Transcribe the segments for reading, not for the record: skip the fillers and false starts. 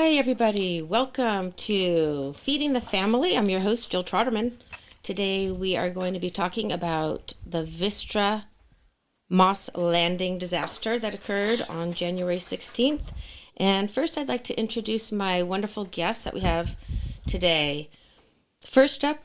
Hi, everybody. Welcome to Feeding the Family. I'm your host, Jill Troderman. Today, we are going to be talking about the Vistra Moss Landing disaster that occurred on January 16th. And first, I'd like to introduce my wonderful guests that we have today. First up,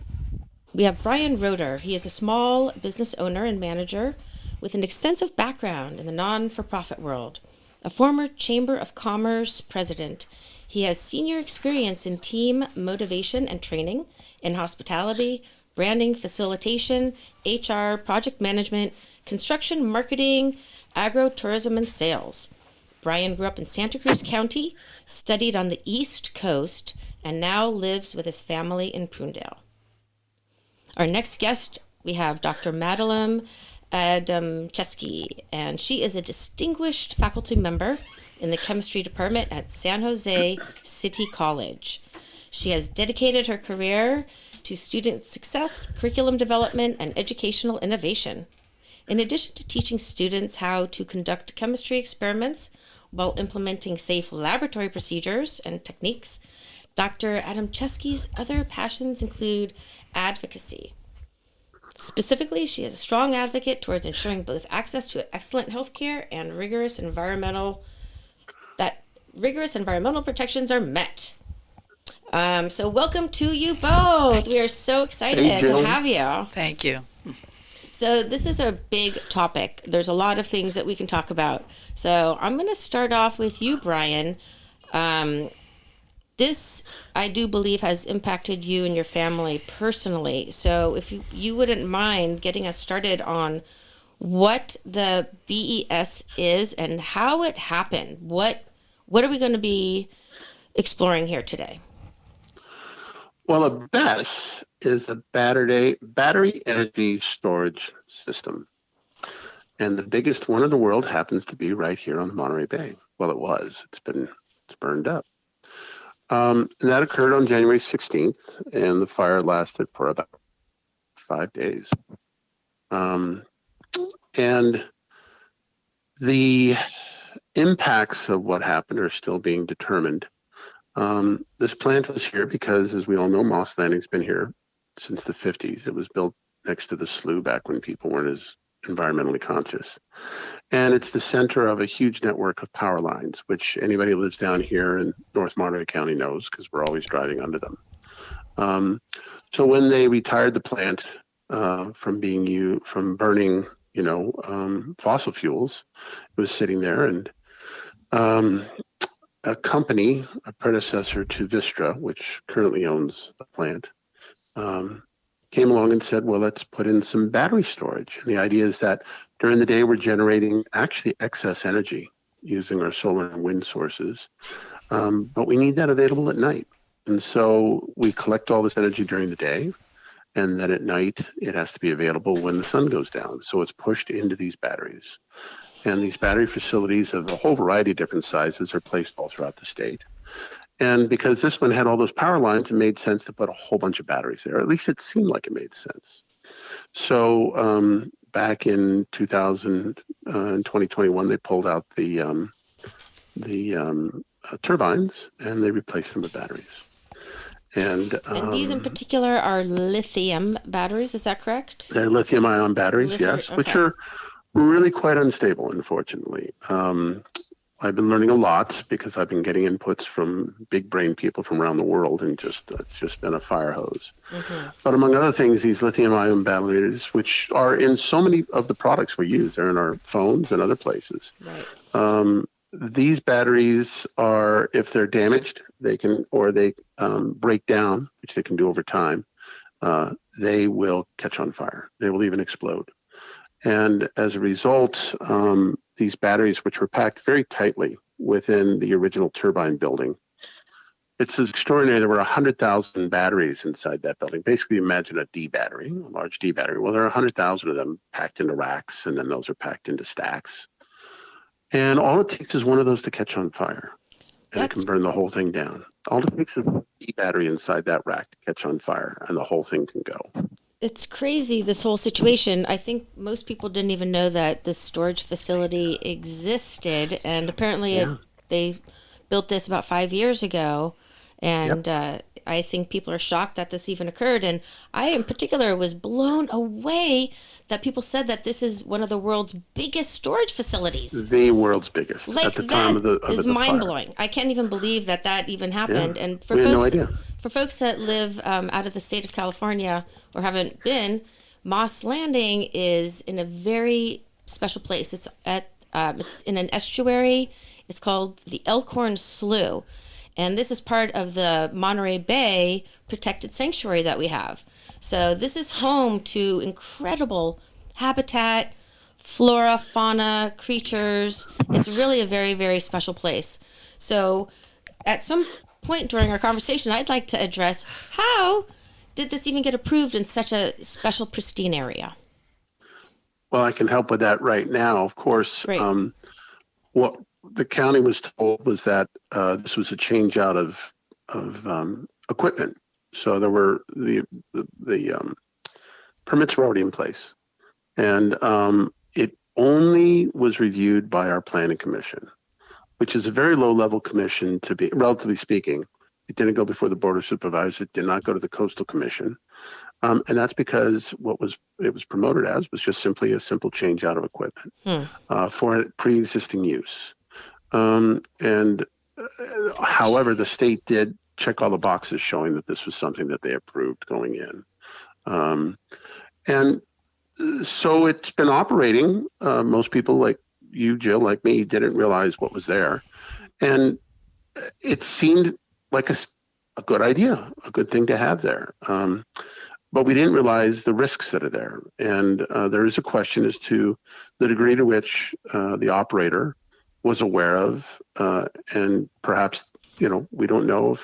we have Brian Roeder. He is a small business owner and manager with an extensive background in the non-for-profit world. A former Chamber of Commerce president, he has senior experience in team motivation and training, in hospitality, branding, facilitation, HR, project management, construction, marketing, agro-tourism, and sales. Brian grew up in Santa Cruz County, studied on the East Coast, and now lives with his family in Prunedale. Our next guest, we have Dr. Madeline Adamczewski, and she is a distinguished faculty member in the chemistry department at San Jose City College. She has dedicated her career to student success, curriculum development, and educational innovation. In addition to teaching students how to conduct chemistry experiments while implementing safe laboratory procedures and techniques, Dr. Adamczewski's other passions include advocacy. Specifically, she is a strong advocate towards ensuring both access to excellent health care and rigorous environmental protections are met. So welcome to you both. We are so excited to have you. Thank you. So this is a big topic. There's a lot of things that we can talk about. So I'm going to start off with you, Brian. This, I do believe, has impacted you and your family personally. So if you wouldn't mind getting us started on what the BES is and how it happened. What are we going to be exploring here today? Well, a BESS is a battery energy storage system. And the biggest one in the world happens to be right here on the Monterey Bay. Well, it was. It's burned up. And that occurred on January 16th, and the fire lasted for about 5 days. And the impacts of what happened are still being determined. This plant was here because, as we all know, Moss Landing's been here since the 50s. It was built next to the slough back when people weren't as environmentally conscious. And it's the center of a huge network of power lines, which anybody who lives down here in North Monterey County knows because we're always driving under them. So when they retired the plant from burning, fossil fuels, it was sitting there, and a company, a predecessor to Vistra, which currently owns the plant, came along and said, well, let's put in some battery storage. And the idea is that during the day, we're generating actually excess energy using our solar and wind sources, but we need that available at night. And so we collect all this energy during the day, and then at night, it has to be available when the sun goes down. So it's pushed into these batteries. And these battery facilities of a whole variety of different sizes are placed all throughout the state. And because this one had all those power lines, it made sense to put a whole bunch of batteries there. At least it seemed like it made sense. So back in 2021, they pulled out the turbines and they replaced them with batteries. And these in particular are lithium batteries, is that correct? They're lithium-ion batteries, yes, okay. Which are really quite unstable, unfortunately. I've been learning a lot because I've been getting inputs from big brain people from around the world, and it's just been a fire hose. Mm-hmm. But among other things, these lithium-ion batteries, which are in so many of the products we use, they're in our phones and other places. Right. These batteries are, if they're damaged, they break down, which they can do over time. They will catch on fire. They will even explode. And as a result, these batteries, which were packed very tightly within the original turbine building, it's extraordinary. There were 100,000 batteries inside that building. Basically, imagine a D battery, a large D battery. Well, there are 100,000 of them packed into racks, and then those are packed into stacks. And all it takes is one of those to catch on fire, and it can burn the whole thing down. All it takes is a D battery inside that rack to catch on fire, and the whole thing can go. It's crazy, this whole situation. I think most people didn't even know that this storage facility existed, and apparently they built this about 5 years ago. And I think people are shocked that this even occurred. And I, in particular, was blown away that people said that this is one of the world's biggest storage facilities. The world's biggest. Like, at the time of the is fire. mind-blowing. I can't even believe that even happened. Yeah. And we had no idea. for folks that live out of the state of California or haven't been, Moss Landing is in a very special place. It's in an estuary. It's called the Elkhorn Slough. And this is part of the Monterey Bay protected sanctuary that we have. So this is home to incredible habitat, flora, fauna, creatures. It's really a very, very special place. So at some point during our conversation, I'd like to address, how did this even get approved in such a special, pristine area? Well, I can help with that right now. Of course, what the county was told was that this was a change out of equipment. So there were the permits were already in place, and it only was reviewed by our planning commission, which is a very low level commission to be, relatively speaking. It didn't go before the board of supervisors. It did not go to the coastal commission. And that's because it was promoted as was just simply a simple change out of equipment for pre-existing use. However, the state did check all the boxes showing that this was something that they approved going in. And so it's been operating. Most people like you, Jill, like me, didn't realize what was there. And it seemed like a good idea, a good thing to have there. But we didn't realize the risks that are there. And there is a question as to the degree to which the operator was aware of, and perhaps, we don't know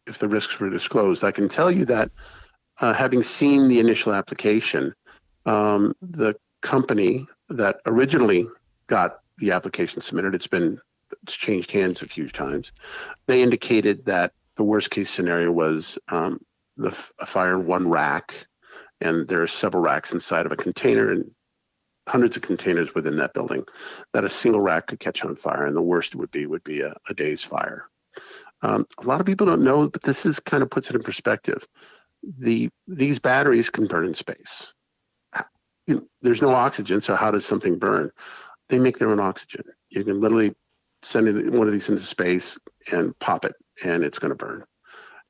if the risks were disclosed. I can tell you that having seen the initial application, the company that originally got the application submitted, it's changed hands a few times. They indicated that the worst case scenario was a fire in one rack, and there are several racks inside of a container and hundreds of containers within that building, that a single rack could catch on fire, and the worst it would be a day's fire. A lot of people don't know, but this is kind of puts it in perspective. These batteries can burn in space. There's no oxygen, so how does something burn? They make their own oxygen. You can literally send one of these into space and pop it, and it's going to burn.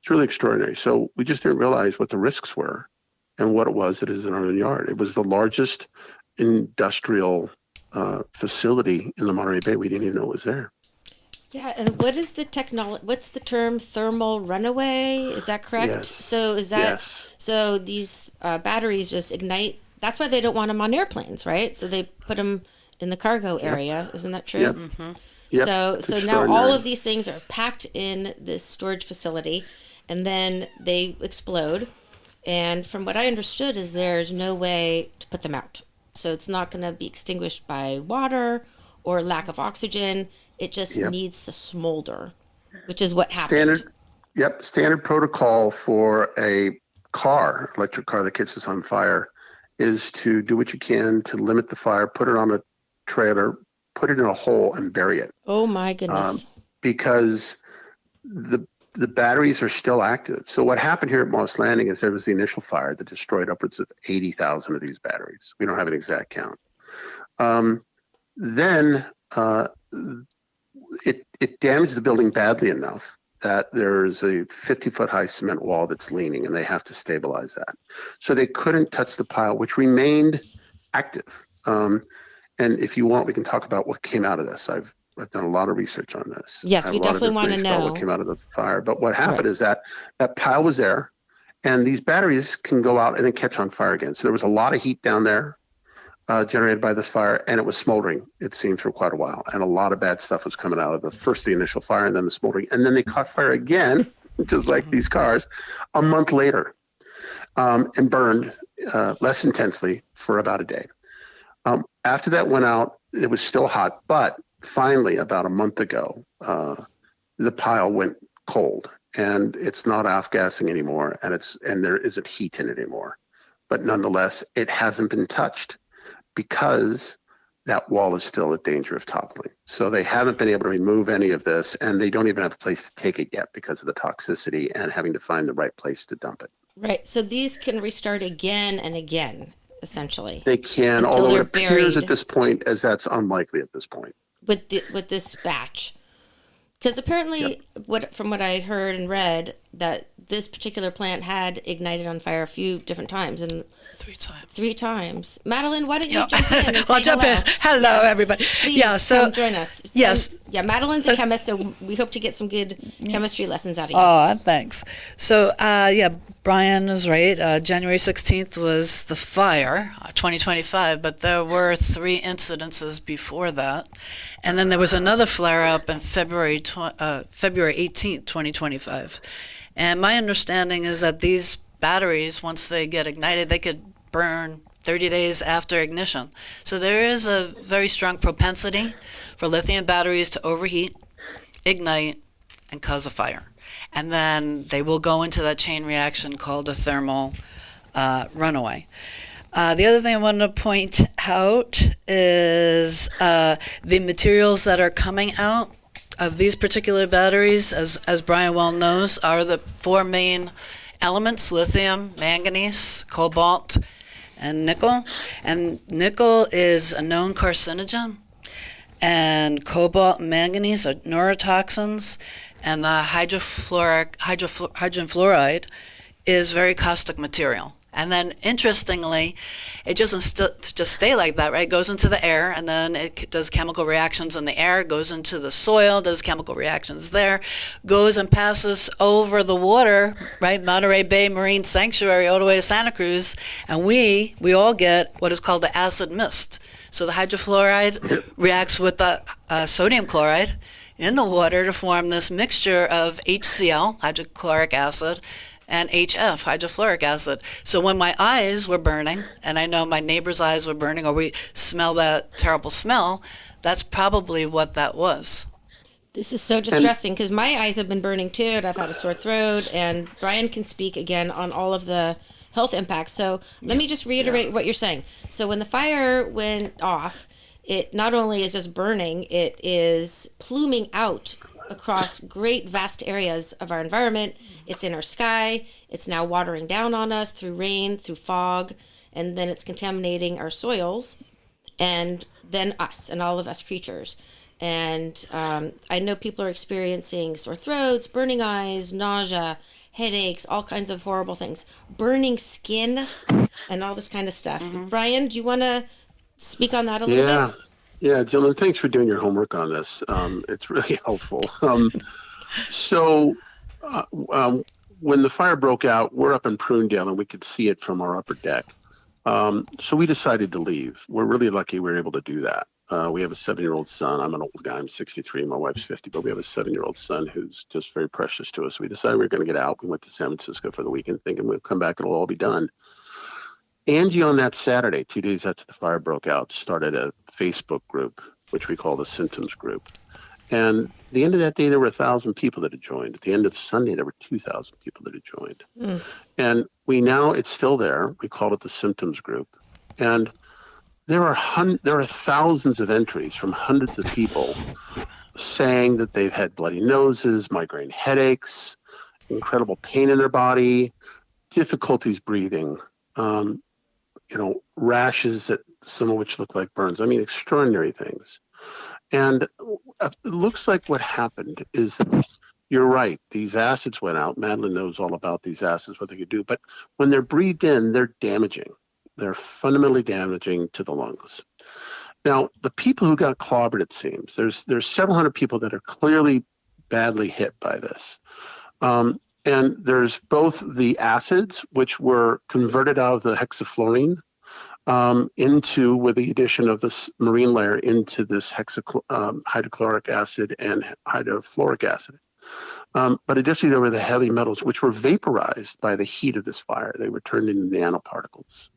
It's really extraordinary. So we just didn't realize what the risks were and what it was that is in our yard. It was the largest industrial facility in the Monterey Bay. We didn't even know it was there. Yeah, and what is the technology? What's the term? Thermal runaway? Is that correct? Yes. So is that so? These batteries just ignite. That's why they don't want them on airplanes, right? So they put them in the cargo area. Yep. Isn't that true? Yep. Mm-hmm. Yep. So now all of these things are packed in this storage facility, and then they explode. And from what I understood is there's no way to put them out. So it's not going to be extinguished by water or lack of oxygen. It just needs to smolder, which is what happened. Standard protocol for a electric car that catches on fire, is to do what you can to limit the fire, put it on a trailer, put it in a hole, and bury it. Oh my goodness. Because the batteries are still active. So what happened here at Moss Landing is there was the initial fire that destroyed upwards of 80,000 of these batteries. We don't have an exact count. Then it damaged the building badly enough that there's a 50-foot high cement wall that's leaning, and they have to stabilize that. So they couldn't touch the pile, which remained active. And if you want, we can talk about what came out of this. I've done a lot of research on this. Yes, we definitely want to know what came out of the fire. But what happened is that pile was there, and these batteries can go out and then catch on fire again. So there was a lot of heat down there generated by this fire, and it was smoldering, it seemed, for quite a while. And a lot of bad stuff was coming out of the initial fire, and then the smoldering. And then they caught fire again, just like these cars, a month later, and burned less intensely for about a day. After that went out, it was still hot, but finally, about a month ago, the pile went cold, and it's not off-gassing anymore, and there isn't heat in it anymore. But nonetheless, it hasn't been touched because that wall is still in danger of toppling. So they haven't been able to remove any of this, and they don't even have a place to take it yet because of the toxicity and having to find the right place to dump it. Right. So these can restart again and again, essentially. They can, until although they're it appears buried at this point as that's unlikely at this point. with this batch. Because apparently, from what I heard and read, that this particular plant had ignited on fire a few different times, and 3 times. Madeline, why don't you jump in and say I'll jump in. Hello, everybody. Please, so come join us. Yes. Madeline's a chemist, so we hope to get some good chemistry lessons out of you. Oh, thanks. So, Brian is right. January 16th was the fire, 2025, but there were 3 incidences before that. And then there was another flare-up in February 18th, 2025. And my understanding is that these batteries, once they get ignited, they could burn 30 days after ignition. So there is a very strong propensity for lithium batteries to overheat, ignite, and cause a fire. And then they will go into that chain reaction called a thermal runaway. The other thing I wanted to point out is the materials that are coming out of these particular batteries, as Brian well knows, are the 4 main elements: lithium, manganese, cobalt, and nickel. And nickel is a known carcinogen, and cobalt and manganese are neurotoxins, and the hydrogen fluoride is very caustic material. And then, interestingly, it doesn't just stay like that, right? It goes into the air, and then it does chemical reactions in the air, goes into the soil, does chemical reactions there, goes and passes over the water, right? Monterey Bay Marine Sanctuary all the way to Santa Cruz, and we all get what is called the acid mist. So the hydrofluoride reacts with the sodium chloride in the water to form this mixture of HCl, hydrochloric acid, and HF, hydrofluoric acid. So when my eyes were burning, and I know my neighbor's eyes were burning, or we smell that terrible smell, that's probably what that was. This is so distressing because my eyes have been burning too, and I've had a sore throat, and Brian can speak again on all of the health impacts. So let me just reiterate what you're saying. So when the fire went off, it not only is just burning, it is pluming out across great vast areas of our environment. It's in our sky. It's now watering down on us through rain, through fog, and then it's contaminating our soils, and then us and all of us creatures. And I know people are experiencing sore throats, burning eyes, nausea, headaches, all kinds of horrible things, burning skin, and all this kind of stuff. Mm-hmm. Brian, do you want to speak on that a little bit? Yeah, gentlemen, thanks for doing your homework on this. It's really helpful. When the fire broke out, we're up in Prunedale, and we could see it from our upper deck. So we decided to leave. We're really lucky we were able to do that. We have a 7-year-old son. I'm an old guy. I'm 63. My wife's 50, but we have a 7-year-old son who's just very precious to us. We decided we were going to get out. We went to San Francisco for the weekend, thinking we'd come back, it'll all be done. Angie, on that Saturday, 2 days after the fire broke out, started a Facebook group, which we call the Symptoms Group. And at the end of that day, there were 1,000 people that had joined. At the end of Sunday, there were 2,000 people that had joined. And it's still there. We call it the Symptoms Group. And there are thousands of entries from hundreds of people saying that they've had bloody noses, migraine headaches, incredible pain in their body, difficulties breathing, rashes, that some of which look like burns. I mean, extraordinary things. And it looks like what happened is that you're right. These acids went out. Madeline knows all about these acids, what they could do. But when they're breathed in, they're damaging. They're fundamentally damaging to the lungs. Now, the people who got clobbered, it seems, there's several hundred people that are clearly badly hit by this. And there's both the acids, which were converted out of the hexafluorine with the addition of this marine layer into this hydrochloric acid and hydrofluoric acid. But additionally, there were the heavy metals, which were vaporized by the heat of this fire. They were turned into nanoparticles.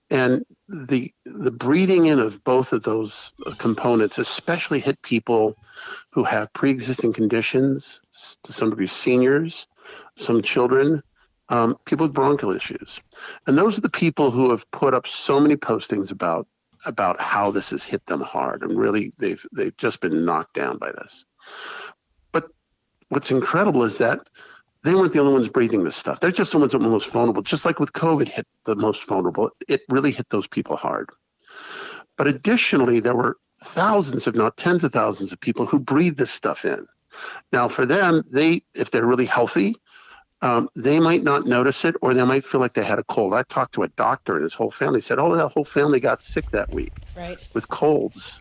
And the breathing in of both of those components especially hit people who have pre-existing conditions, to some degree seniors, some children, people with bronchial issues. And those are the people who have put up so many postings about about how this has hit them hard, and really they've just been knocked down by this. But what's incredible is that they weren't the only ones breathing this stuff. They're just the ones that were most vulnerable. Just like with COVID hit the most vulnerable, it really hit those people hard. But additionally, there were thousands, if not tens of thousands of people who breathe this stuff in. Now, for them, if they're really healthy, they might not notice it, or they might feel like they had a cold. I talked to a doctor and his whole family said, that whole family got sick that week with colds.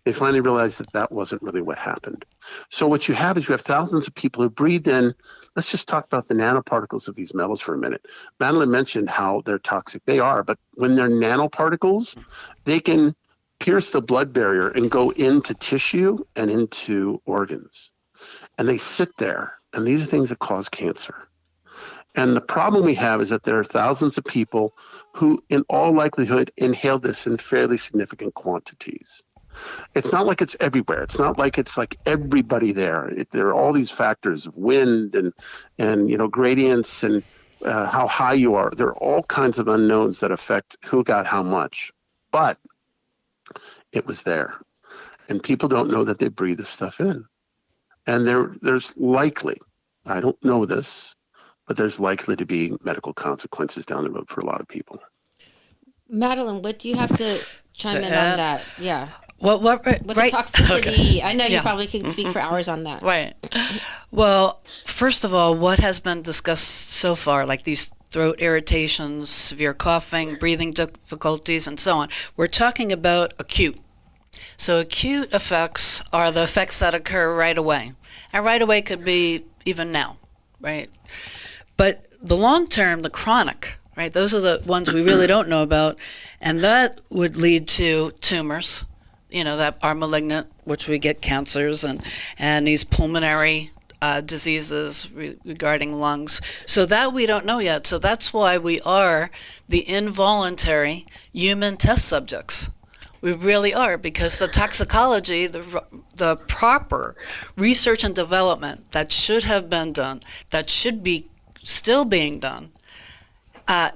They finally realized that wasn't really what happened. So what you have is thousands of people who breathed in. Let's just talk about the nanoparticles of these metals for a minute. Madeline mentioned how they're toxic. They are, but when they're nanoparticles, they can pierce the blood barrier and go into tissue and into organs. And they sit there, and these are things that cause cancer. And the problem we have is that there are thousands of people who, in all likelihood, inhale this in fairly significant quantities. It's not like it's everywhere. It's not like it's like everybody there. There are all these factors of wind and gradients and how high you are. There are all kinds of unknowns that affect who got how much. But it was there. And people don't know that they breathe this stuff in. And there's likely, I don't know this, but there's likely to be medical consequences down the road for a lot of people. Madeline, what do you have to chime in on that? Yeah. With the toxicity, okay. I know you probably can speak for hours on that. Right. Well, first of all, what has been discussed so far, like these throat irritations, severe coughing, breathing difficulties, and so on, we're talking about acute. So acute effects are the effects that occur right away. And right away could be even now, right? But the long term, the chronic, right, those are the ones we really don't know about. And that would lead to tumors, that are malignant, which we get cancers and these pulmonary diseases regarding lungs. So that we don't know yet. So that's why we are the involuntary human test subjects. We really are, because the toxicology, the proper research and development that should have been done, that should be still being done,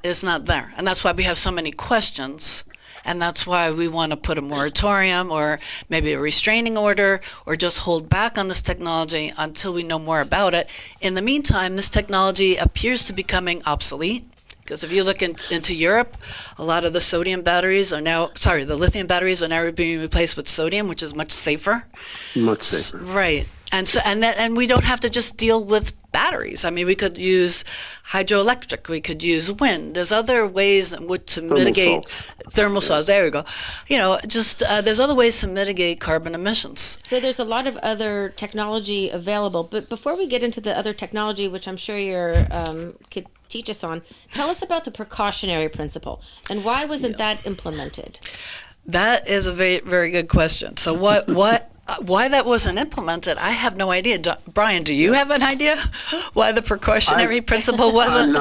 is not there. And that's why we have so many questions. And that's why we want to put a moratorium or maybe a restraining order or just hold back on this technology until we know more about it. In the meantime, this technology appears to be becoming obsolete. Because if you look into Europe, a lot of the lithium batteries are now being replaced with sodium, which is much safer. Much safer. Right. And we don't have to just deal with batteries. I mean, we could use hydroelectric. We could use wind. There's other ways to mitigate thermal salts. There you go. There's other ways to mitigate carbon emissions. So there's a lot of other technology available. But before we get into the other technology, which I'm sure you're could teach us on, tell us about the precautionary principle and why wasn't that implemented? That is a very, very good question. So why that wasn't implemented, I have no idea. Brian, do you have an idea why the precautionary principle wasn't?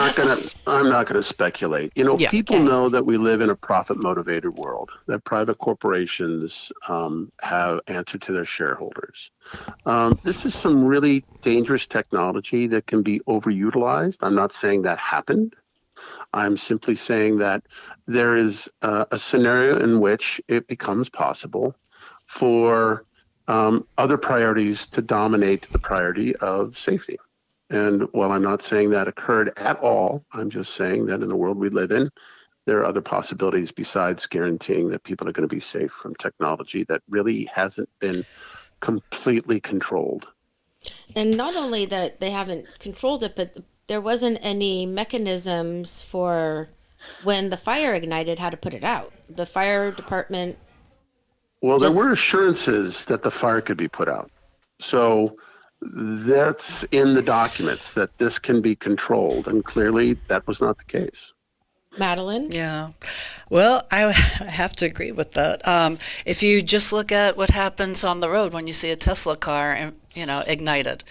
I'm not gonna speculate. People know that we live in a profit-motivated world, that private corporations have answered to their shareholders. This is some really dangerous technology that can be overutilized. I'm not saying that happened. I'm simply saying that there is a scenario in which it becomes possible for other priorities to dominate the priority of safety. And while I'm not saying that occurred at all, I'm just saying that in the world we live in, there are other possibilities besides guaranteeing that people are going to be safe from technology that really hasn't been completely controlled. And not only that they haven't controlled it, but there wasn't any mechanisms for when the fire ignited how to put it out. The fire department... Well, there were assurances that the fire could be put out. So that's in the documents that this can be controlled. And clearly that was not the case. Madeline? Yeah. Well, I have to agree with that. If you just look at what happens on the road when you see a Tesla car, ignited,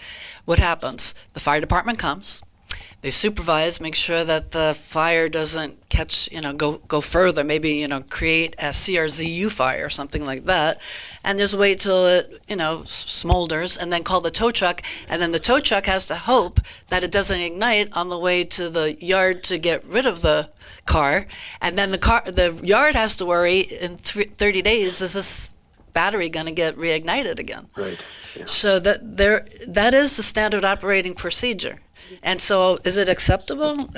what happens? The fire department comes. They supervise, make sure that the fire doesn't catch, go further, maybe, create a CRZU fire or something like that, and just wait till it, smolders, and then call the tow truck, and then the tow truck has to hope that it doesn't ignite on the way to the yard to get rid of the car, and then the yard has to worry in 30 days, is this battery going to get reignited again? Right. Yeah. So that is the standard operating procedure. And so is it acceptable?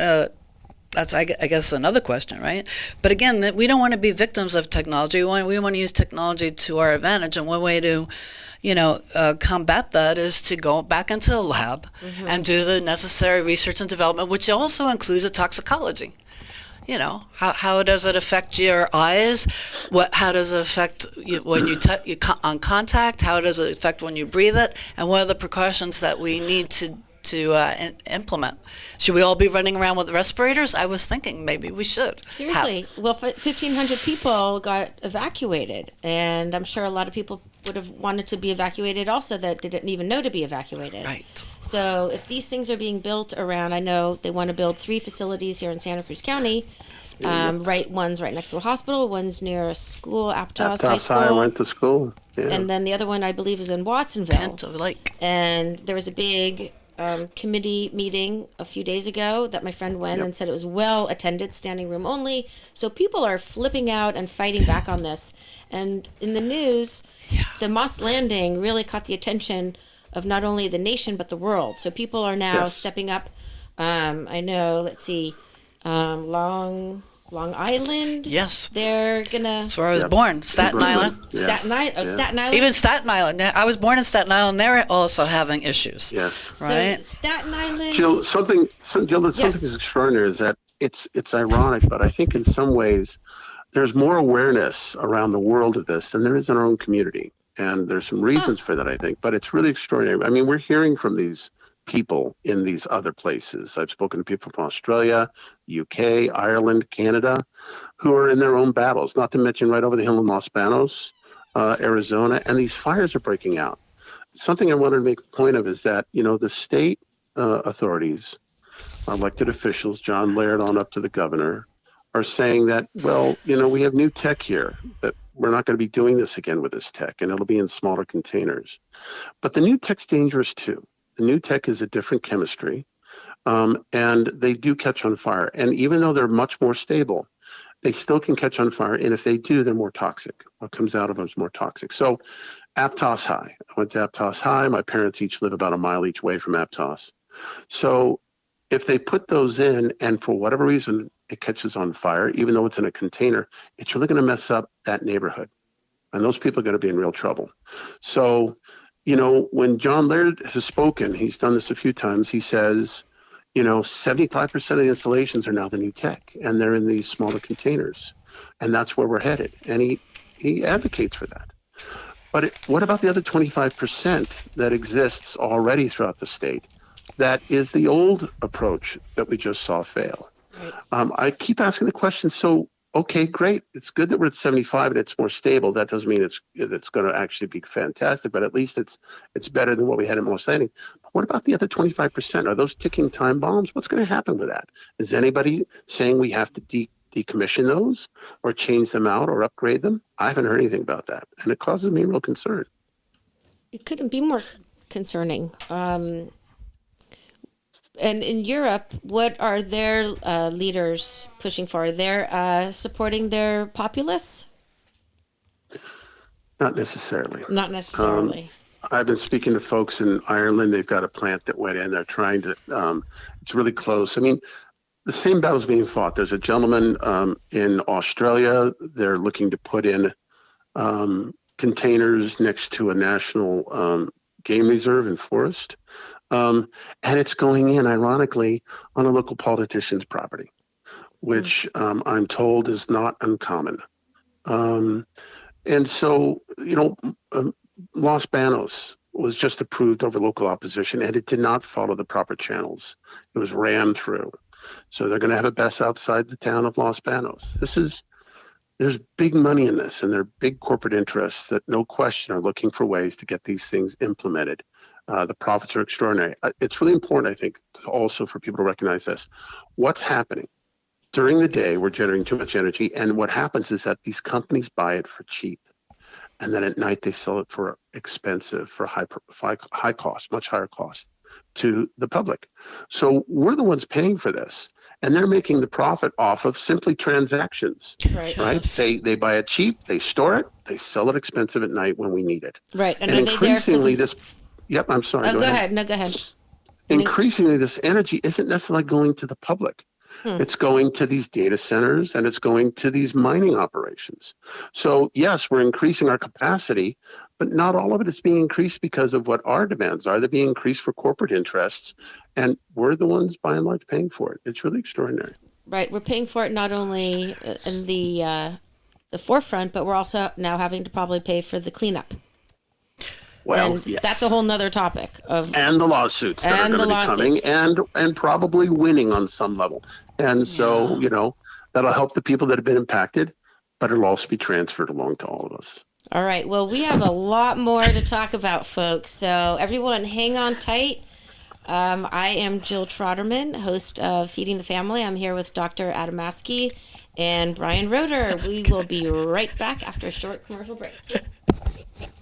That's, I guess, another question, right? But again, we don't want to be victims of technology. We want to use technology to our advantage. And one way to, combat that is to go back into the lab and do the necessary research and development, which also includes a toxicology. How does it affect your eyes? How does it affect you when you on contact? How does it affect when you breathe it? And what are the precautions that we need to implement? Should we all be running around with respirators? I was thinking maybe we should. Seriously. Well, 1,500 people got evacuated, and I'm sure a lot of people would have wanted to be evacuated also that didn't even know to be evacuated. Right. So if these things are being built around, I know they want to build 3 facilities here in Santa Cruz County. One's right next to a hospital, one's near a school, Aptos High School. I went to school. Yeah. And then the other one, I believe, is in Watsonville. Pinto Lake. And there was a big committee meeting a few days ago that my friend went and said it was well attended, standing room only. So people are flipping out and fighting back on this. And in the news, the Moss Landing really caught the attention of not only the nation but the world. So people are now stepping up. I know, let's see, Long Island. Yes. They're gonna. That's where I was born, Staten Island. Yeah. Staten Island. Even Staten Island. I was born in Staten Island. They're also having issues. Yes. Right. So Staten Island. Jill, something is extraordinary is that it's ironic, but I think in some ways there's more awareness around the world of this than there is in our own community. And there's some reasons for that, I think, but it's really extraordinary. I mean, we're hearing from these people in these other places. I've spoken to people from Australia, UK, Ireland, Canada, who are in their own battles, not to mention right over the hill in Los Banos, Arizona, and these fires are breaking out. Something I wanted to make a point of is that, the state authorities, elected officials, John Laird on up to the governor, are saying that, well, we have new tech here, that we're not going to be doing this again with this tech, and it'll be in smaller containers. But the new tech's dangerous too. The new tech is a different chemistry, and they do catch on fire. And even though they're much more stable, they still can catch on fire. And if they do, they're more toxic. What comes out of them is more toxic. So Aptos High. I went to Aptos High. My parents each live about a mile each way from Aptos. So if they put those in and for whatever reason it catches on fire, even though it's in a container, it's really going to mess up that neighborhood. And those people are going to be in real trouble. So, when John Laird has spoken, he's done this a few times, he says, 75% of the installations are now the new tech, and they're in these smaller containers. And that's where we're headed. And he advocates for that. But what about the other 25% that exists already throughout the state? That is the old approach that we just saw fail. Right. I keep asking the question, so, okay, great. It's good that we're at 75 and it's more stable. That doesn't mean it's going to actually be fantastic, but at least it's better than what we had at Moss Landing. What about the other 25%? Are those ticking time bombs? What's going to happen with that? Is anybody saying we have to decommission those or change them out or upgrade them? I haven't heard anything about that, and it causes me real concern. It couldn't be more concerning. And in Europe, what are their leaders pushing for? They're supporting their populace? Not necessarily. Not necessarily. I've been speaking to folks in Ireland. They've got a plant that went in. They're trying to, it's really close. I mean, the same battle's being fought. There's a gentleman in Australia. They're looking to put in containers next to a national game reserve and forest. And it's going in, ironically, on a local politician's property, which I'm told is not uncommon. And so, Los Banos was just approved over local opposition, and it did not follow the proper channels. It was ran through. So they're going to have a BESS outside the town of Los Banos. There's big money in this, and there are big corporate interests that, no question, are looking for ways to get these things implemented. The profits are extraordinary. It's really important, I think, also for people to recognize this. What's happening During the day, we're generating too much energy. And what happens is that these companies buy it for cheap. And then at night, they sell it for expensive, for high cost, much higher cost to the public. So we're the ones paying for this. And they're making the profit off of simply transactions, Right. right? Yes. They buy it cheap, they store it, they sell it expensive at night when we need it. Right. And And are they there for increasingly, the... I'm sorry. Oh, go go ahead. ahead. No, go ahead. Increasingly, this energy isn't necessarily going to the public. It's going to these data centers and it's going to these mining operations. So yes, we're increasing our capacity, but not all of it is being increased because of what our demands are. They're being increased for corporate interests, and we're the ones by and large paying for it. It's really extraordinary. Right. We're paying for it not only in the forefront, but we're also now having to probably pay for the cleanup. Well, and yes. that's a whole nother topic of And the lawsuits that are and going the to be coming, and probably winning on some level. And so, that'll help the people that have been impacted, but it'll also be transferred along to all of us. All right. Well, we have a lot more to talk about, folks. So everyone hang on tight. I am Jill Troderman, host of Feeding the Family. I'm here with Dr. Adamaski and Brian Roeder. We will be right back after a short commercial break.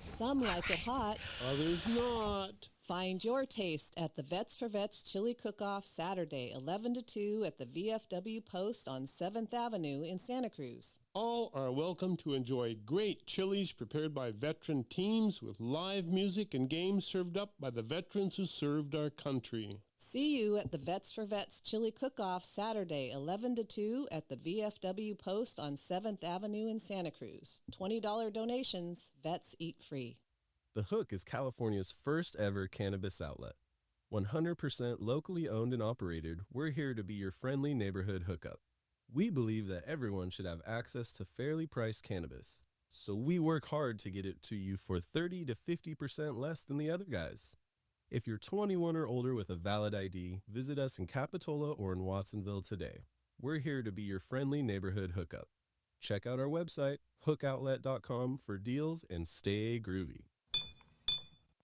Some like it hot. Others not. Find your taste at the Vets for Vets Chili Cook-Off Saturday, 11 to 2 at the VFW Post on 7th Avenue in Santa Cruz. All are welcome to enjoy great chilies prepared by veteran teams with live music and games served up by the veterans who served our country. See you at the Vets for Vets Chili Cook-Off Saturday, 11 to 2 at the VFW Post on 7th Avenue in Santa Cruz. $20 donations. Vets eat free. The Hook is California's first ever cannabis outlet. 100% locally owned and operated, we're here to be your friendly neighborhood hookup. We believe that everyone should have access to fairly priced cannabis, so we work hard to get it to you for 30 to 50% less than the other guys. If you're 21 or older with a valid ID, visit us in Capitola or in Watsonville today. We're here to be your friendly neighborhood hookup. Check out our website, hookoutlet.com, for deals and stay groovy.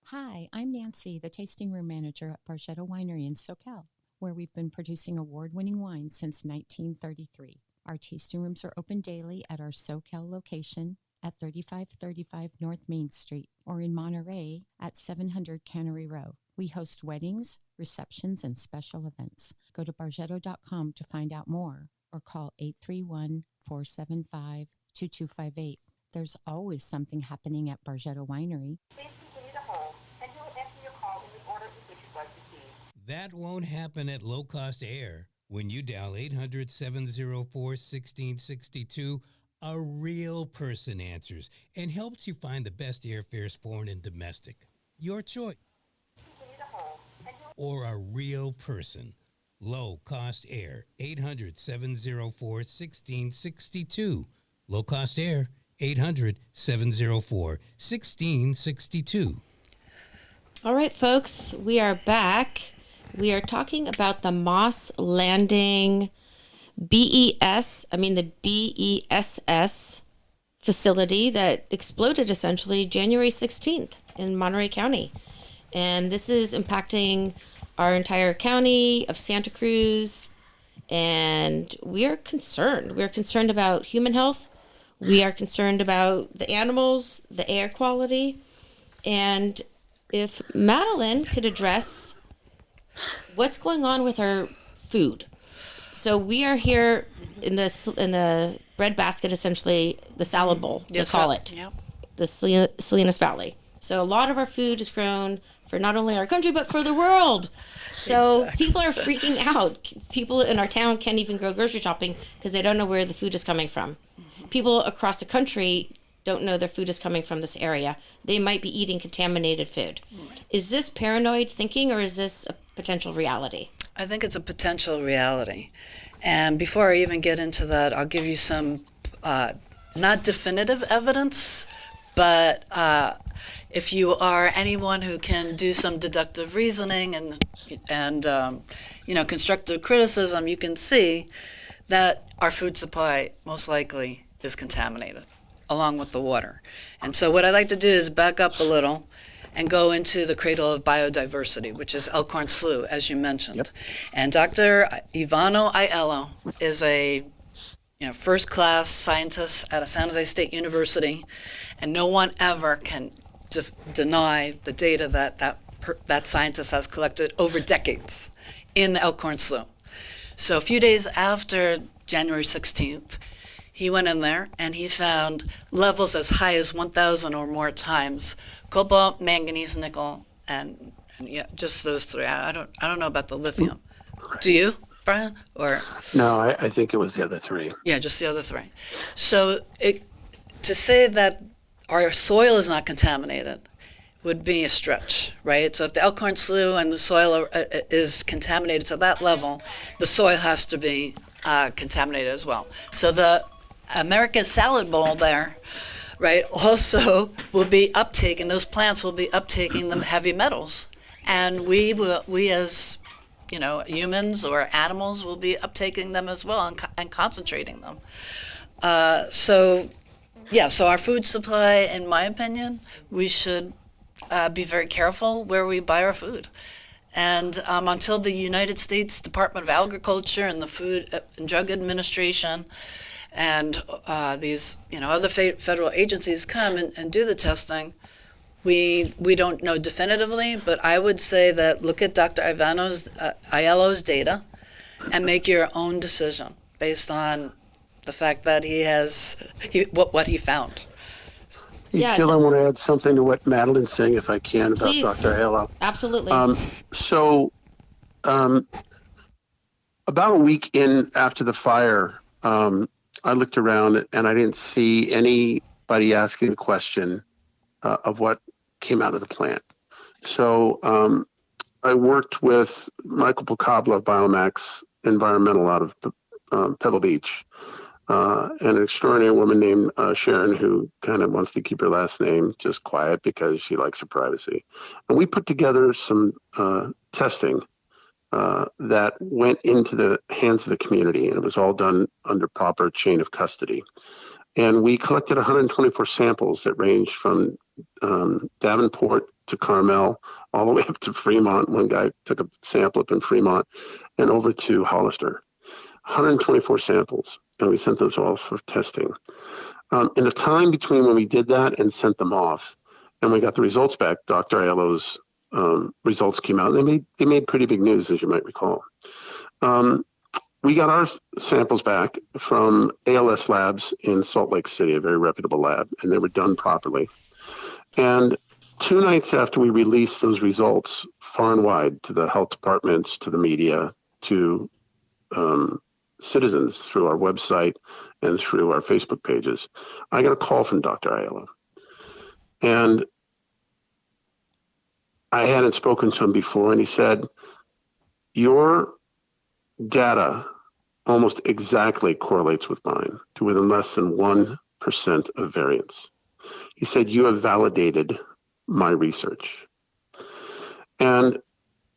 Hi, I'm Nancy, the tasting room manager at Bargetto Winery in SoCal, where we've been producing award-winning wine since 1933. Our tasting rooms are open daily at our SoCal location at 3535 North Main Street or in Monterey at 700 Cannery Row. We host weddings, receptions, and special events. Go to bargetto.com to find out more or call 831-475-2258. There's always something happening at Bargetto Winery. That won't happen at Low Cost Air. When you dial 800-704-1662, a real person answers and helps you find the best airfares, foreign and domestic. Your choice. Or a real person. Low Cost Air, 800-704-1662. Low Cost Air, 800-704-1662. All right, folks, we are back. We are talking about the Moss Landing the BESS facility that exploded essentially January 16th in Monterey County. And this is impacting our entire county of Santa Cruz. And we are concerned. We are concerned about human health. We are concerned about the animals, the air quality. And if Madeline could address what's going on with our food. So we are here in the bread basket, essentially the salad bowl, they call it, the Salinas Valley. So a lot of our food is grown for not only our country, but for the world. So people are freaking out. People in our town can't even go grocery shopping because they don't know where the food is coming from. People across the country don't know their food is coming from this area. They might be eating contaminated food. Is this paranoid thinking or is this a potential reality? I think it's a potential reality. And before I even get into that, I'll give you some not definitive evidence, but if you are anyone who can do some deductive reasoning and constructive criticism, you can see that our food supply most likely is contaminated, along with the water. And so what I'd like to do is back up a little and go into the cradle of biodiversity, which is Elkhorn Slough, as you mentioned. Yep. And Dr. Ivano Aiello is a first-class scientist at San Jose State University, and no one ever can deny the data that scientist has collected over decades in the Elkhorn Slough. So a few days after January 16th, he went in there and he found levels as high as 1,000 or more times cobalt, manganese, nickel, and just those three. I don't know about the lithium. Do you, Brian? Or No, I think it was the other three. yeah, just the other three. So to say that our soil is not contaminated would be a stretch, right? So if the Elkhorn Slough and the soil is contaminated to that level, the soil has to be contaminated as well. So the American salad bowl there, right, also will be uptaking, those plants will be uptaking the heavy metals. And we as humans or animals will be uptaking them as well and concentrating them. So our food supply, in my opinion, we should be very careful where we buy our food. And until the United States Department of Agriculture and the Food and Drug Administration and these other federal agencies come and do the testing, we don't know definitively, but I would say that look at Dr. Aiello's data and make your own decision based on the fact that what he found. Yeah, Jill, I want to add something to what Madeline's saying, if I can, about please. Dr. Aiello. Absolutely. About a week in after the fire, I looked around and I didn't see anybody asking the question of what came out of the plant. So I worked with Michael Pocabla of Biomax Environmental out of Pebble Beach, and an extraordinary woman named Sharon, who kind of wants to keep her last name just quiet because she likes her privacy. And we put together some testing that went into the hands of the community, and it was all done under proper chain of custody. And we collected 124 samples that ranged from Davenport to Carmel, all the way up to Fremont. One guy took a sample up in Fremont and over to Hollister. 124 samples, and we sent those all for testing. In the time between when we did that and sent them off, and we got the results back, Dr. Aiello's results came out. They made pretty big news, as you might recall. We got our samples back from ALS Labs in Salt Lake City, a very reputable lab, and they were done properly. And 2 nights after we released those results far and wide to the health departments, to the media, to citizens through our website and through our Facebook pages, I got a call from Dr. Aiello. And I hadn't spoken to him before, and he said, your data almost exactly correlates with mine to within less than 1% of variance. He said, you have validated my research. And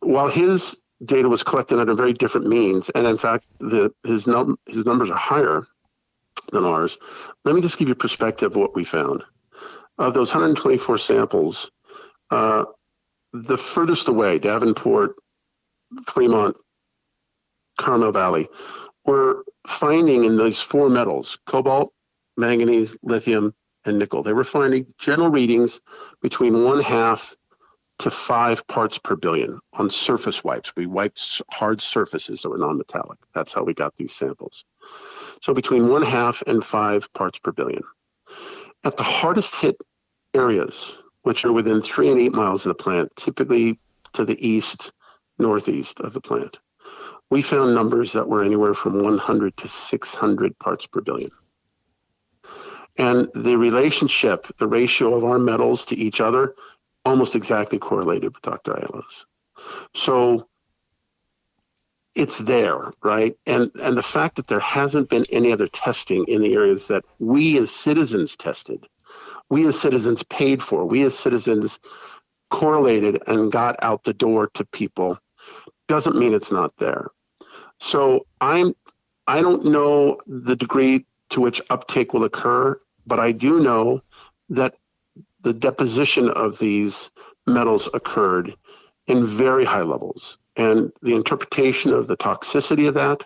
while his data was collected under very different means, and in fact, his numbers are higher than ours, let me just give you perspective of what we found. Of those 124 samples, the furthest away, Davenport, Fremont, Carmel Valley, were finding in those 4 metals, cobalt, manganese, lithium, and nickel. They were finding general readings between 1/2 to 5 parts per billion on surface wipes. We wiped hard surfaces that were non-metallic. That's how we got these samples. So between 1/2 and 5 parts per billion. At the hardest hit areas, which are within 3 and 8 miles of the plant, typically to the east, northeast of the plant, we found numbers that were anywhere from 100 to 600 parts per billion. And the relationship, the ratio of our metals to each other, almost exactly correlated with Dr. Aiello's. So it's there, right? And the fact that there hasn't been any other testing in the areas that we as citizens tested, we as citizens paid for, we as citizens correlated and got out the door to people, doesn't mean it's not there. So I don't know the degree to which uptake will occur, but I do know that the deposition of these metals occurred in very high levels. And the interpretation of the toxicity of that,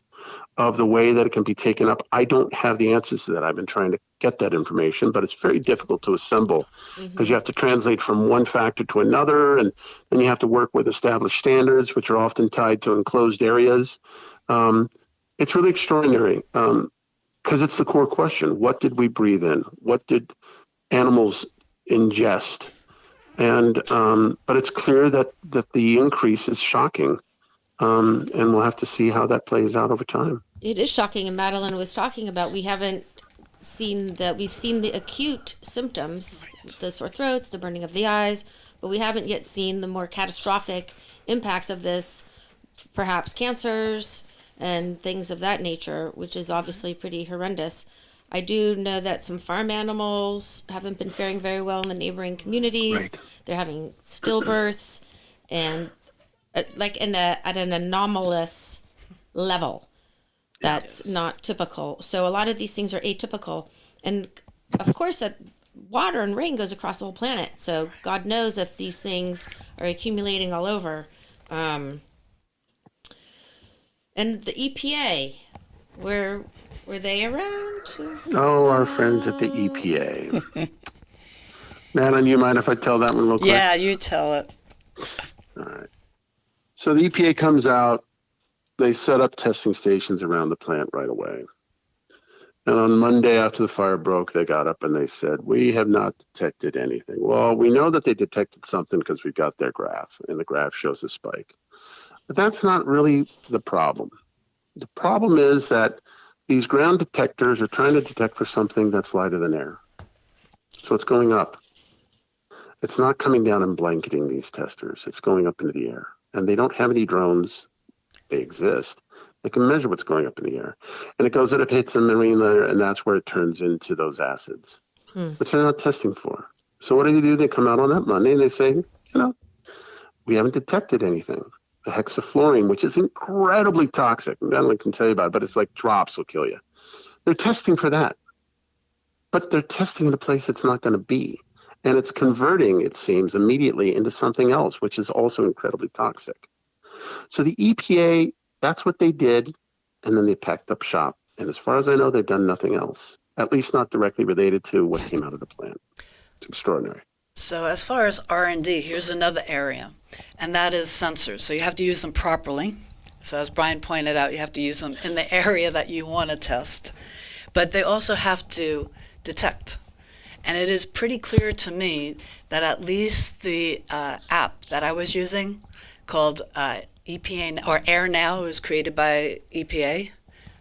of the way that it can be taken up, I don't have the answers to that. I've been trying to get that information, but it's very difficult to assemble because you have to translate from one factor to another, and then you have to work with established standards, which are often tied to enclosed areas. It's really extraordinary because it's the core question. What did we breathe in? What did animals ingest? And but it's clear that the increase is shocking, and we'll have to see how that plays out over time. It is shocking, and Madeline was talking about we've seen the acute symptoms, the sore throats, the burning of the eyes, but we haven't yet seen the more catastrophic impacts of this, perhaps cancers and things of that nature, which is obviously pretty horrendous. I do know that some farm animals haven't been faring very well in the neighboring communities. Right. They're having stillbirths, and at an anomalous level that's not typical. So a lot of these things are atypical. And of course, water and rain goes across the whole planet. So God knows if these things are accumulating all over. And the EPA, were they around? Oh, our friends at the EPA. Madeline, you mind if I tell that one real quick? Yeah, you tell it. All right. So the EPA comes out. They set up testing stations around the plant right away. And on Monday after the fire broke, they got up and they said, we have not detected anything. Well, we know that they detected something because we got their graph, and the graph shows a spike. But that's not really the problem. The problem is that these ground detectors are trying to detect for something that's lighter than air. So it's going up. It's not coming down and blanketing these testers. It's going up into the air. And they don't have any drones. They exist. They can measure what's going up in the air. And it goes that it hits the marine layer, and that's where it turns into those acids, which they're not testing for. So what do? They come out on that Monday and they say, we haven't detected anything. The hexafluorine, which is incredibly toxic, Madeline can tell you about it, but it's like drops will kill you. They're testing for that. But they're testing in a place it's not going to be. And it's converting, it seems, immediately into something else, which is also incredibly toxic. So the EPA, that's what they did, and then they packed up shop. And as far as I know, they've done nothing else, at least not directly related to what came out of the plant. It's extraordinary. So as far as R&D, here's another area, and that is sensors. So you have to use them properly. So as Brian pointed out, you have to use them in the area that you want to test. But they also have to detect. And it is pretty clear to me that at least the app that I was using called EPA or Air Now, was created by EPA.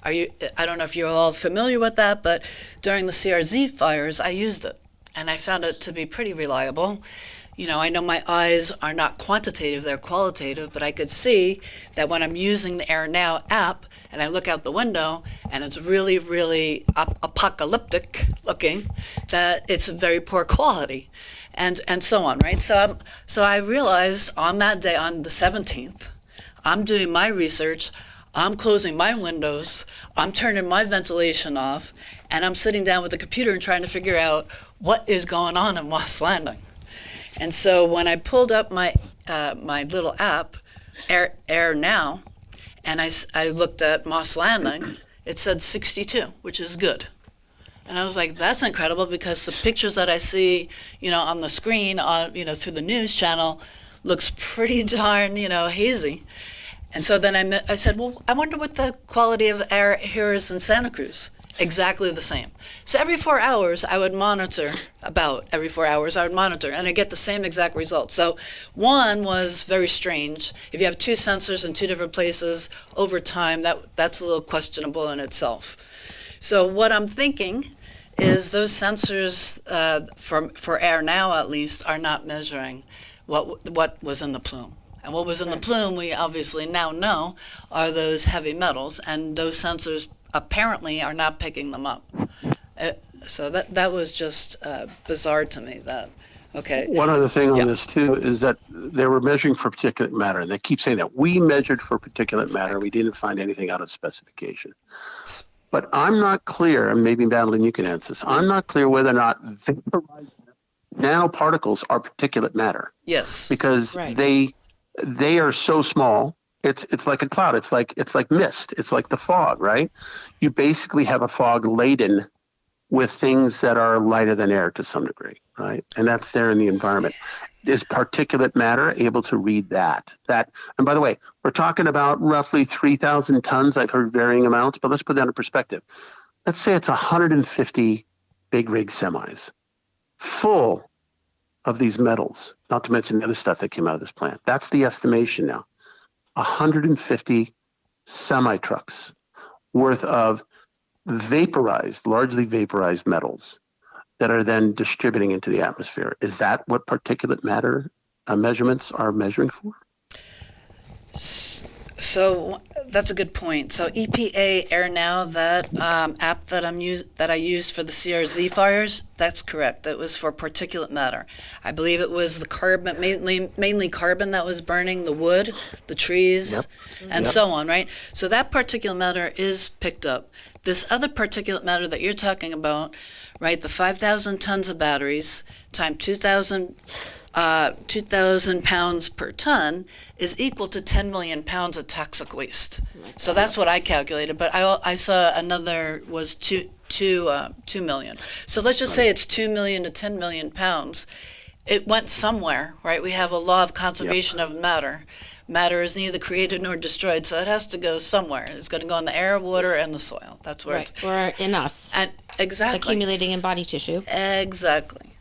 I don't know if you're all familiar with that, but during the CRZ fires, I used it, and I found it to be pretty reliable. I know my eyes are not quantitative, they're qualitative, but I could see that when I'm using the Air Now app and I look out the window and it's really, really apocalyptic looking, that it's very poor quality, and so on, right? So I realized on that day, on the 17th, I'm doing my research, I'm closing my windows, I'm turning my ventilation off, and I'm sitting down with the computer and trying to figure out what is going on in Moss Landing. And so when I pulled up my little app, Air Now, and I looked at Moss Landing, it said 62, which is good. And I was like, that's incredible, because the pictures that I see, on the screen, through the news channel, looks pretty darn, hazy. And so then I said, well, I wonder what the quality of air here is in Santa Cruz. Exactly the same. So every 4 hours, I would monitor, and I get the same exact result. So one was very strange. If you have two sensors in two different places over time, that's a little questionable in itself. So what I'm thinking is those sensors, for Air Now at least, are not measuring what was in the plume. And what was in the plume, we obviously now know, are those heavy metals, and those sensors apparently are not picking them up. So that was just bizarre to me. One other thing on this too is that they were measuring for particulate matter, and they keep saying that we measured for particulate matter. We didn't find anything out of specification. But I'm not clear, and maybe Madeline, you can answer this. I'm not clear whether or not vaporized nanoparticles are particulate matter. Yes. Because Right. they are so small. It's like a cloud. It's like mist. It's like the fog, right? You basically have a fog laden with things that are lighter than air to some degree, right? And that's there in the environment. Is particulate matter able to read that? And by the way, we're talking about roughly 3,000 tons. I've heard varying amounts, but let's put that in perspective. Let's say it's 150 big rig semis full of these metals, not to mention the other stuff that came out of this plant. That's the estimation now. 150 semi-trucks worth of largely vaporized metals that are then distributing into the atmosphere. Is that what particulate matter measurements are measuring for? So that's a good point. So EPA Air Now, that app that I used for the CRZ fires, that's correct. That was for particulate matter. I believe it was the carbon, mainly carbon that was burning the wood, the trees, and so on, right? So that particulate matter is picked up. This other particulate matter that you're talking about, right? The 5,000 tons of batteries times 2,000 pounds per ton is equal to 10 million pounds of toxic waste. So that's what I calculated, but I saw another was 2 million. So let's just say it's 2 million to 10 million pounds. It went somewhere, right? We have a law of conservation of matter. Matter is neither created nor destroyed, so it has to go somewhere. It's going to go in the air, water, and the soil. That's where it's... Or in us. And exactly. Accumulating in body tissue. Exactly.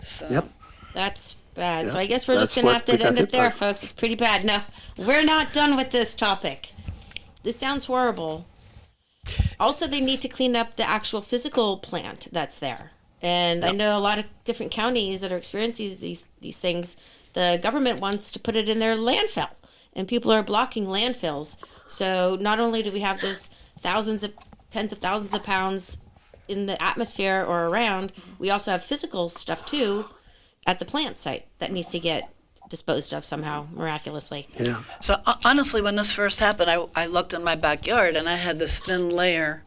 So. That's bad. Yeah, So I guess we're just that's going to what have to we got end it hit there, by. folks. It's pretty bad. No, we're not done with this topic. This sounds horrible. Also, they need to clean up the actual physical plant that's there. And I know a lot of different counties that are experiencing these things. The government wants to put it in their landfill, and people are blocking landfills. So not only do we have this tens of thousands of pounds in the atmosphere or around, we also have physical stuff too at the plant site that needs to get disposed of somehow, miraculously. Yeah. So honestly, when this first happened, I looked in my backyard and I had this thin layer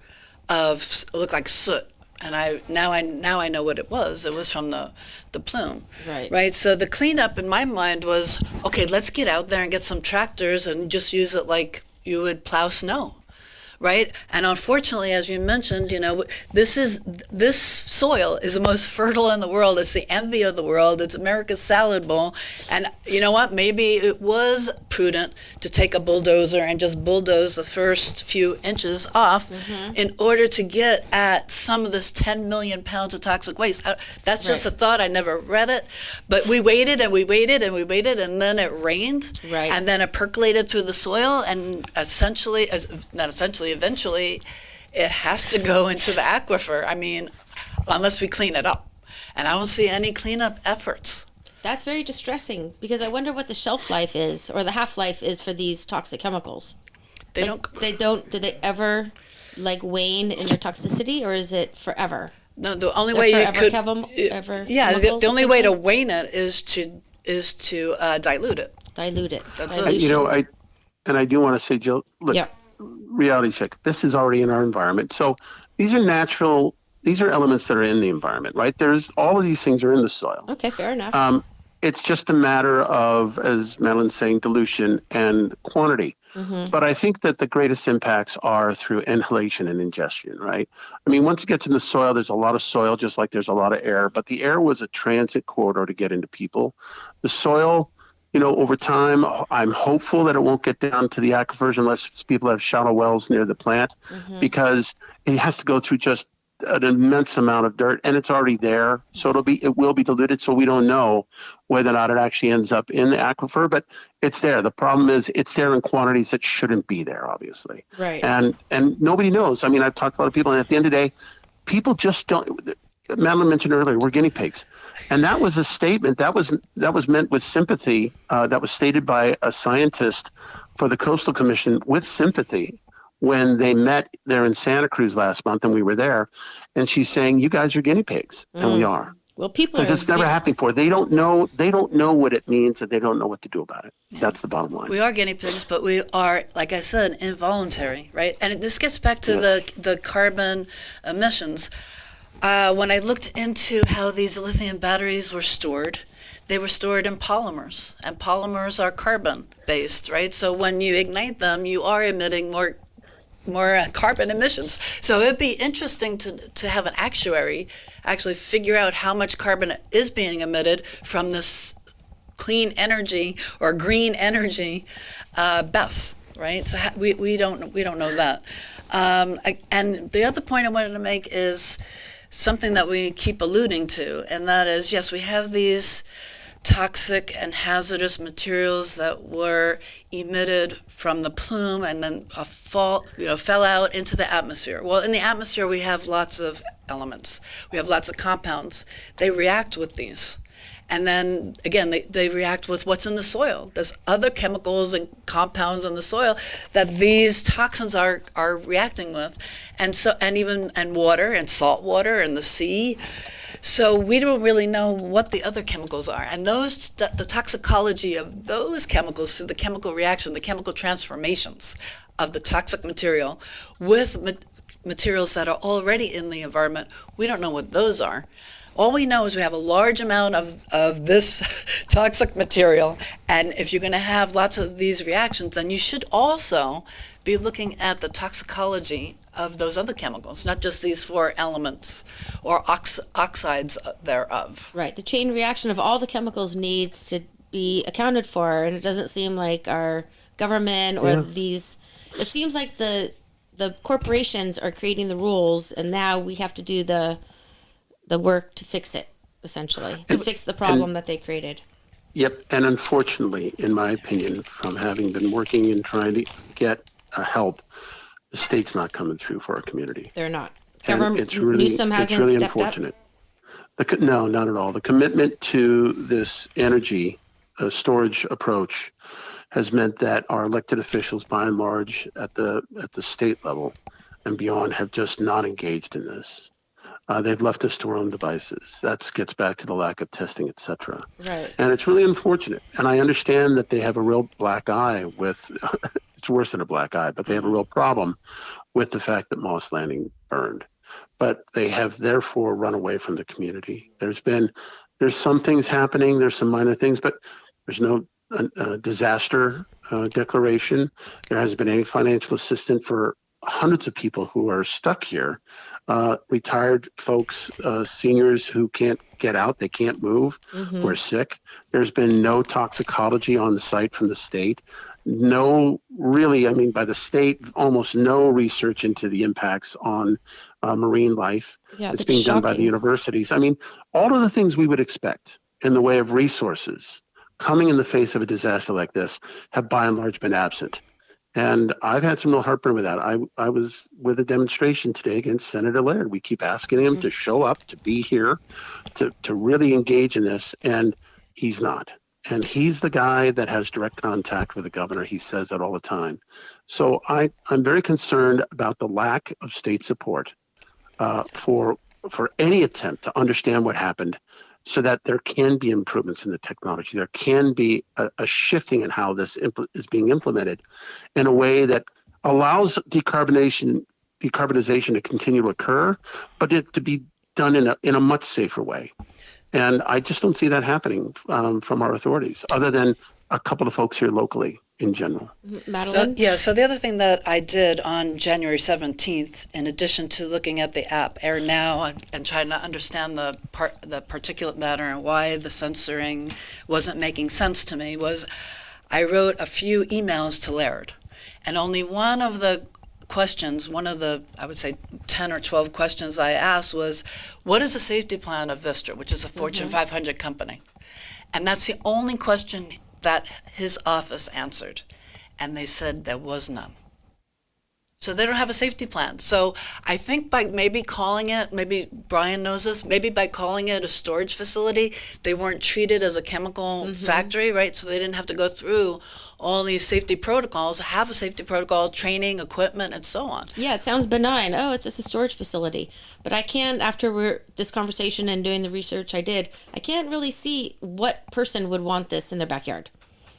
of, it looked like soot. And now I know what it was. It was from the plume. Right. So the cleanup in my mind was, okay, let's get out there and get some tractors and just use it like you would plow snow. Right? And unfortunately, as you mentioned, this soil is the most fertile in the world. It's the envy of the world. It's America's salad bowl. And you know what? Maybe it was prudent to take a bulldozer and just bulldoze the first few inches off in order to get at some of this 10 million pounds of toxic waste. That's just a thought. I never read it. But we waited and we waited and we waited, and then it rained. Right. And then it percolated through the soil, and eventually it has to go into the aquifer. I mean, unless we clean it up. And I don't see any cleanup efforts. That's very distressing, because I wonder what the shelf life is, or the half-life is, for these toxic chemicals. Do they ever wane in their toxicity, or is it forever? No, the only way you could the only way to wane it is to dilute it. Dilute it. I do want to say, Jill, look, reality check. This is already in our environment. So these are elements that are in the environment, right? All of these things are in the soil. Okay, fair enough. It's just a matter of, as Madeline's saying, dilution and quantity. But I think that the greatest impacts are through inhalation and ingestion, right? I mean, once it gets in the soil, there's a lot of soil, just like there's a lot of air. But the air was a transit corridor to get into people. The soil, over time, I'm hopeful that it won't get down to the aquifers unless people have shallow wells near the plant, because it has to go through just an immense amount of dirt, and it's already there. So it will be diluted. So we don't know whether or not it actually ends up in the aquifer, but it's there. The problem is it's there in quantities that shouldn't be there, obviously. Right. And nobody knows. I mean, I've talked to a lot of people, and at the end of the day, people just don't. Madeline mentioned earlier, we're guinea pigs. And that was a statement that was meant with sympathy. That was stated by a scientist for the Coastal Commission with sympathy when they met there in Santa Cruz last month, and we were there. And she's saying, "You guys are guinea pigs," and we are. Well, people because it's never happened before. They don't know. They don't know what it means, and they don't know what to do about it. Yeah. That's the bottom line. We are guinea pigs, but we are, like I said, involuntary, right? And this gets back to the carbon emissions. When I looked into how these lithium batteries were stored, they were stored in polymers, and polymers are carbon-based, right? So when you ignite them, you are emitting more carbon emissions. So it'd be interesting to have an actuary actually figure out how much carbon is being emitted from this clean energy or green energy BESS, right? So we don't know that. And the other point I wanted to make is something that we keep alluding to, and that is, yes, we have these toxic and hazardous materials that were emitted from the plume and then fell out into the atmosphere. Well, in the atmosphere, we have lots of elements. We have lots of compounds. They react with these. And then, again, they react with what's in the soil. There's other chemicals and compounds in the soil that these toxins are reacting with. And water and salt water and the sea. So we don't really know what the other chemicals are. And the toxicology of those chemicals through the chemical reaction, the chemical transformations of the toxic material with materials that are already in the environment, we don't know what those are. All we know is we have a large amount of this toxic material, and if you're going to have lots of these reactions, then you should also be looking at the toxicology of those other chemicals, not just these four elements or oxides thereof. Right. The chain reaction of all the chemicals needs to be accounted for, and it doesn't seem like our government or these. It seems like the corporations are creating the rules, and now we have to do the work to fix it, essentially, to fix the problem that they created. Yep, and unfortunately, in my opinion, from having been working and trying to get help, the state's not coming through for our community. They're not. It's really unfortunate. No, not at all. The commitment to this energy storage approach has meant that our elected officials, by and large, at the state level and beyond, have just not engaged in this. They've left us to our own devices. That gets back to the lack of testing, et cetera. Right. And it's really unfortunate. And I understand that they have a real black eye with, it's worse than a black eye, but they have a real problem with the fact that Moss Landing burned. But they have therefore run away from the community. There's some things happening, there's some minor things, but there's no disaster declaration. There hasn't been any financial assistance for hundreds of people who are stuck here. Retired folks, seniors who can't get out, they can't move, who are sick. There's been no toxicology on the site from the state. No, really, I mean, by the state, almost no research into the impacts on marine life. Yeah, it's being done by the universities. I mean, all of the things we would expect in the way of resources coming in the face of a disaster like this have by and large been absent. And I've had some real heartburn with that. I was with a demonstration today against Senator Laird. We keep asking him to show up, to be here, to really engage in this, and he's not. And he's the guy that has direct contact with the governor. He says that all the time. So I'm very concerned about the lack of state support for any attempt to understand what happened, so that there can be improvements in the technology. There can be a shifting in how this is being implemented in a way that allows decarbonization to continue to occur, but it to be done in a much safer way. And I just don't see that happening from our authorities, other than a couple of folks here locally in general. Madeline? So the other thing that I did on January 17th, in addition to looking at the app Air Now and trying to understand the particulate matter and why the censoring wasn't making sense to me, was I wrote a few emails to Laird. And only one of the questions, one of the, I would say, 10 or 12 questions I asked was, what is the safety plan of Vistra, which is a Fortune 500 company? And that's the only question that his office answered, and they said there was none. So they don't have a safety plan. So I think by maybe calling it, maybe Brian knows this, maybe by calling it a storage facility, they weren't treated as a chemical factory, right? So they didn't have to go through all these safety protocols, have a safety protocol, training, equipment, and so on. Yeah, it sounds benign. Oh, it's just a storage facility. But I can't, after this conversation and doing the research I did, I can't really see what person would want this in their backyard.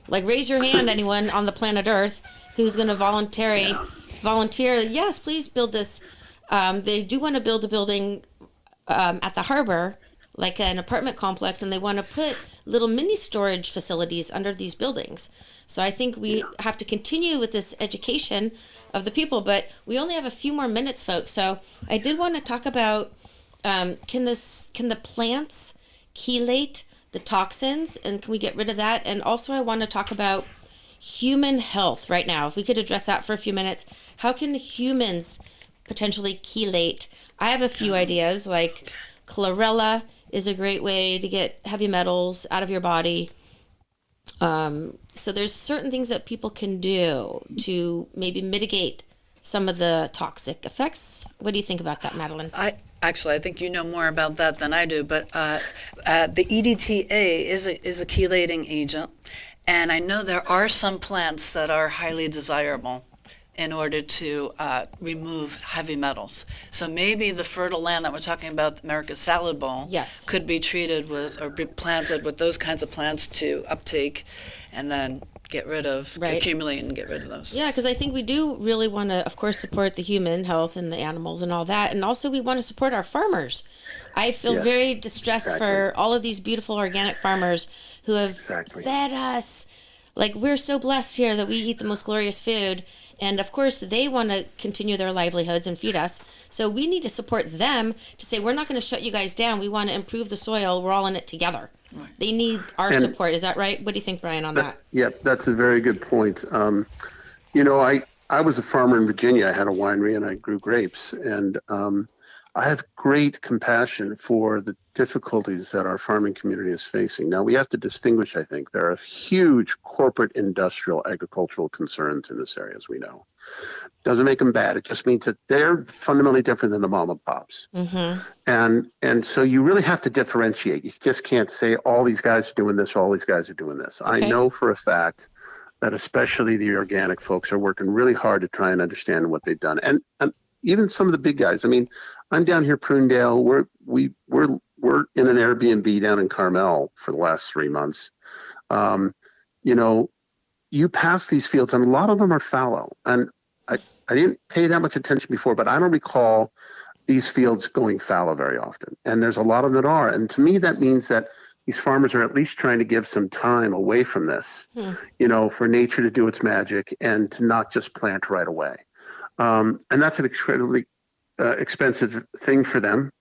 Like, raise your hand, anyone on the planet Earth who's going to volunteer, yes, please build this. They do want to build a building at the harbor, like an apartment complex, and they want to put little mini storage facilities under these buildings. So I think we have to continue with this education of the people, but we only have a few more minutes, folks. So I did want to talk about can the plants chelate the toxins, and can we get rid of that? And also I want to talk about human health right now. If we could address that for a few minutes, how can humans potentially chelate? I have a few ideas, like chlorella is a great way to get heavy metals out of your body. So there's certain things that people can do to maybe mitigate some of the toxic effects. What do you think about that, Madeline? I think you know more about that than I do, but the EDTA is a chelating agent, and I know there are some plants that are highly desirable in order to remove heavy metals. So maybe the fertile land that we're talking about, America's salad bowl, Yes. could be treated with or be planted with those kinds of plants to uptake and then get rid of, Right. accumulate and get rid of those. Yeah, because I think we do really want to, of course, support the human health and the animals and all that. And also we want to support our farmers. I feel Yes, very distressed for all of these beautiful organic farmers who have Exactly. fed us. Like, we're so blessed here that we eat the most glorious food. And of course, they want to continue their livelihoods and feed us. So we need to support them to say, we're not going to shut you guys down. We want to improve the soil. We're all in it together. Right. They need our And- support. Is that right? What do you think, Brian, on that? Yep, that's a very good point. You know, I was a farmer in Virginia. I had a winery and I grew grapes. And I have great compassion for the difficulties that our farming community is facing. Now, we have to distinguish, I think. There are huge corporate, industrial, agricultural concerns in this area, as we know. Doesn't make them bad. It just means that they're fundamentally different than the mom and pops. Mm-hmm. And so you really have to differentiate. You just can't say all these guys are doing this, or all these guys are doing this. I know for a fact that especially the organic folks are working really hard to try and understand what they've done. And even some of the big guys. I mean, I'm down here, Prunedale. We're in an Airbnb down in Carmel for the last 3 months. You know, you pass these fields, and a lot of them are fallow. And I didn't pay that much attention before, but I don't recall these fields going fallow very often. And there's a lot of them that are. And to me, that means that these farmers are at least trying to give some time away from this, you know, for nature to do its magic and to not just plant right away. And that's an incredibly expensive thing for them.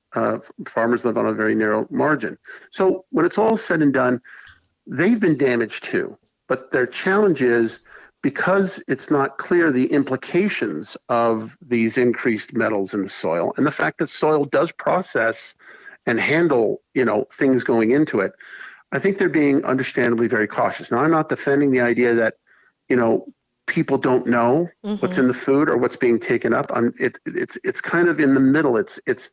Farmers live on a very narrow margin. So when it's all said and done, they've been damaged too. But their challenge is, because it's not clear the implications of these increased metals in the soil and the fact that soil does process and handle, you know, things going into it, I think they're being understandably very cautious. Now, I'm not defending the idea that, you know, people don't know what's in the food or what's being taken up. It's kind of in the middle. It's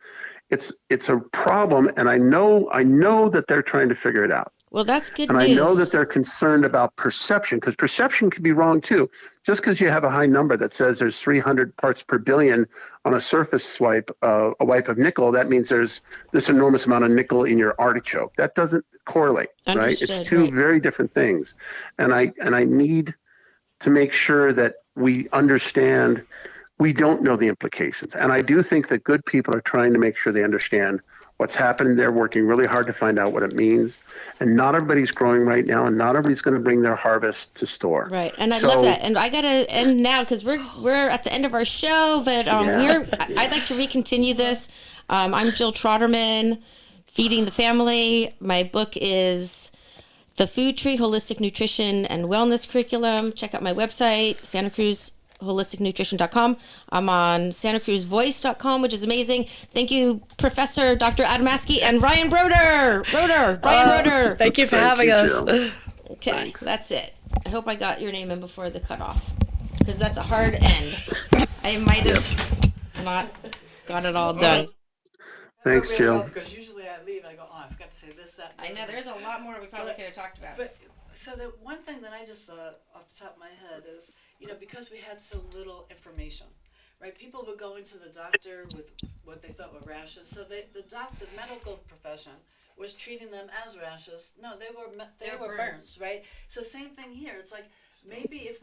a problem, and I know that they're trying to figure it out. Well, that's good And news. I know that they're concerned about perception, because perception can be wrong too. Just because you have a high number that says there's 300 parts per billion on a surface wipe of nickel, that means there's this enormous amount of nickel in your artichoke. That doesn't correlate, right? It's two very different things. And I need to make sure that we understand we don't know the implications. And I do think that good people are trying to make sure they understand what's happening. They're working really hard to find out what it means. And not everybody's growing right now, and not everybody's going to bring their harvest to store. Right. And I love that. And I got to end now because we're at the end of our show, but I'd like to recontinue this. I'm Jill Troderman, Feeding the Family. My book is The Food Tree, Holistic Nutrition and Wellness Curriculum. Check out my website, Santa Cruz holisticnutrition.com. I'm on santacruzvoice.com, which is amazing. Thank you, Professor Dr. Adamaski and Ryan Roeder. Brian Roeder. Thank you for having us. Okay, Thanks. That's it. I hope I got your name in before the cutoff, because that's a hard end. I might have not got it all done. Thanks, Jill. Because usually I leave and I go, oh, I forgot to say this, that. I know there's a lot more we probably could have talked about. But so the one thing that I just off the top of my head is, you know, because we had so little information, right? People were going to the doctor with what they thought were rashes. So the medical profession was treating them as rashes. No, they were burns, right? So same thing here. It's like, maybe if